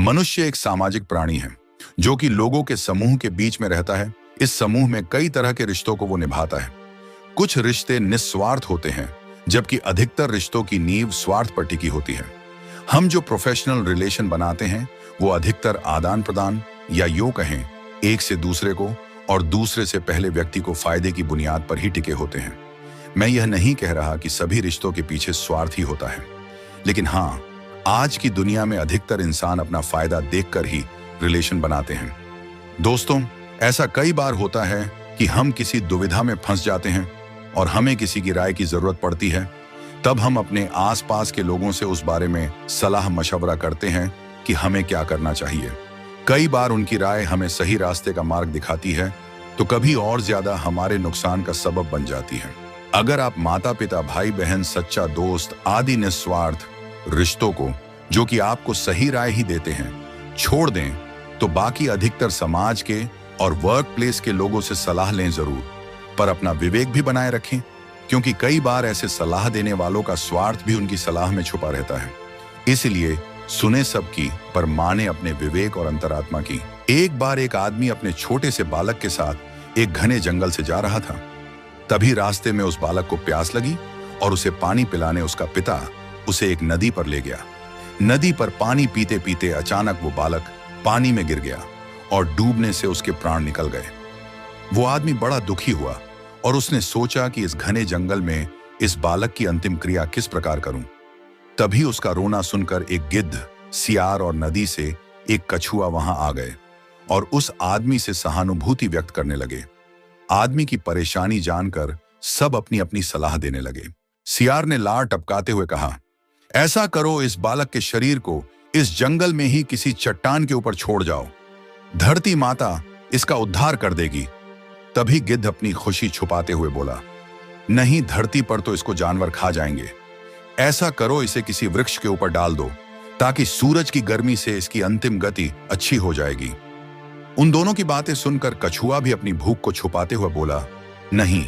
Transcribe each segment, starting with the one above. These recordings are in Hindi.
मनुष्य एक सामाजिक प्राणी है जो कि लोगों के समूह के बीच में रहता है। इस समूह में कई तरह के रिश्तों को वो निभाता है। कुछ रिश्ते निस्वार्थ होते हैं, जबकि अधिकतर रिश्तों की नींव स्वार्थ पर टिकी होती है। हम जो प्रोफेशनल रिलेशन बनाते हैं वो अधिकतर आदान प्रदान या यूं कहें एक से दूसरे को और दूसरे से पहले व्यक्ति को फायदे की बुनियाद पर ही टिके होते हैं। मैं यह नहीं कह रहा कि सभी रिश्तों के पीछे स्वार्थ ही होता है, लेकिन हाँ, आज की दुनिया में अधिकतर इंसान अपना फायदा देखकर ही रिलेशन बनाते हैं। दोस्तों, ऐसा कई बार होता है कि हम किसी दुविधा में फंस जाते हैं और हमें किसी की राय की जरूरत पड़ती है। तब हम अपने आसपास के लोगों से उस बारे में सलाह मशवरा करते हैं कि हमें क्या करना चाहिए। कई बार उनकी राय हमें सही रास्ते का मार्ग दिखाती है, तो कभी और ज्यादा हमारे नुकसान का सबब बन जाती है। अगर आप माता पिता, भाई बहन, सच्चा दोस्त आदि निस्वार्थ रिश्तों को, जो कि आपको सही राय ही देते हैं, छोड़ दें, तो बाकी अधिकतर समाज के और वर्क प्लेस के लोगों से सलाह लें जरूर, पर अपना विवेक भी बनाए रखें, क्योंकि कई बार ऐसे सलाह देने वालों का स्वार्थ भी उनकी सलाह में छुपा रहता है। इसलिए सुने सबकी, पर माने अपने विवेक और अंतरात्मा की। एक बार एक आदमी अपने छोटे से बालक के साथ एक घने जंगल से जा रहा था। तभी रास्ते में उस बालक को प्यास लगी और उसे पानी पिलाने उसका पिता उसे एक नदी पर ले गया। नदी पर पानी पीते पीते अचानक वो बालक पानी में गिर गया और डूबने से उसके प्राण निकल गए। वो आदमी बड़ा दुखी हुआ और उसने सोचा कि इस घने जंगल में इस बालक की अंतिम क्रिया किस प्रकार करूं। तभी उसका रोना सुनकर एक गिद्ध, सियार और नदी से एक कछुआ वहां आ गए और उस आदमी से सहानुभूति व्यक्त करने लगे। आदमी की परेशानी जानकर सब अपनी अपनी सलाह देने लगे। सियार ने लार टपकाते हुए कहा, ऐसा करो, इस बालक के शरीर को इस जंगल में ही किसी चट्टान के ऊपर छोड़ जाओ, धरती माता इसका उद्धार कर देगी। तभी गिद्ध अपनी खुशी छुपाते हुए बोला, नहीं, धरती पर तो इसको जानवर खा जाएंगे। ऐसा करो, इसे किसी वृक्ष के ऊपर डाल दो, ताकि सूरज की गर्मी से इसकी अंतिम गति अच्छी हो जाएगी। उन दोनों की बातें सुनकर कछुआ भी अपनी भूख को छुपाते हुए बोला, नहीं,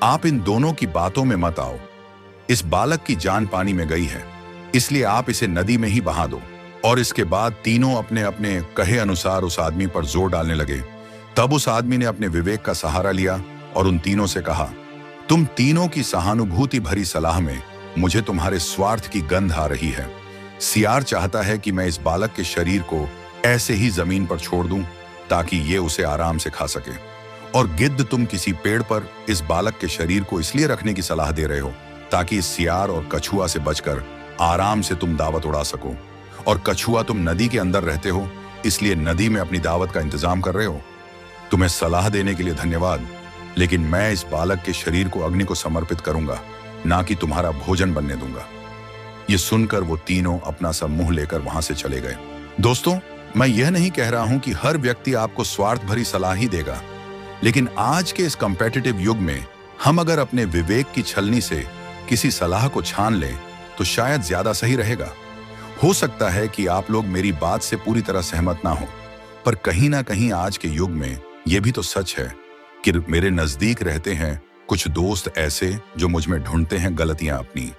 आप इन दोनों की बातों में मत आओ। इस बालक की जान पानी में गई है, इसलिए आप इसे नदी में ही बहा दो। और इसके बाद तीनों अपने अपने कहे अनुसार उस आदमी पर जोर डालने लगे। तब उस आदमी ने अपने विवेक का सहारा लिया और उन तीनों से कहा, तुम तीनों की सहानुभूति भरी सलाह में मुझे तुम्हारे स्वार्थ की गंध आ रही है। सियार चाहता है कि मैं इस बालक के शरीर को ऐसे ही जमीन पर छोड़ दूं ताकि ये उसे आराम से खा सके, और गिद्ध, तुम किसी पेड़ पर इस बालक के शरीर को इसलिए रखने की सलाह दे रहे हो ताकि इस सियार और कछुआ से बचकर आराम से तुम दावत उड़ा सको, और कछुआ, तुम नदी के अंदर रहते हो इसलिए नदी में अपनी दावत का इंतजाम कर रहे हो। तुम्हें सलाह देने के लिए धन्यवाद, लेकिन मैं इस बालक के शरीर को अग्नि को समर्पित करूंगा, ना कि तुम्हारा भोजन बनने दूंगा। ये सुनकर वो तीनों अपना सा मुंह लेकर वहां से चले गए। दोस्तों, मैं यह नहीं कह रहा हूं कि हर व्यक्ति आपको स्वार्थ भरी सलाह ही देगा, लेकिन आज के इस कॉम्पिटिटिव युग में हम अगर अपने विवेक की छलनी से किसी सलाह को छान लें तो शायद ज्यादा सही रहेगा। हो सकता है कि आप लोग मेरी बात से पूरी तरह सहमत ना हो, पर कहीं ना कहीं आज के युग में यह भी तो सच है कि मेरे नजदीक रहते हैं कुछ दोस्त ऐसे जो मुझ में ढूंढते हैं गलतियां अपनी।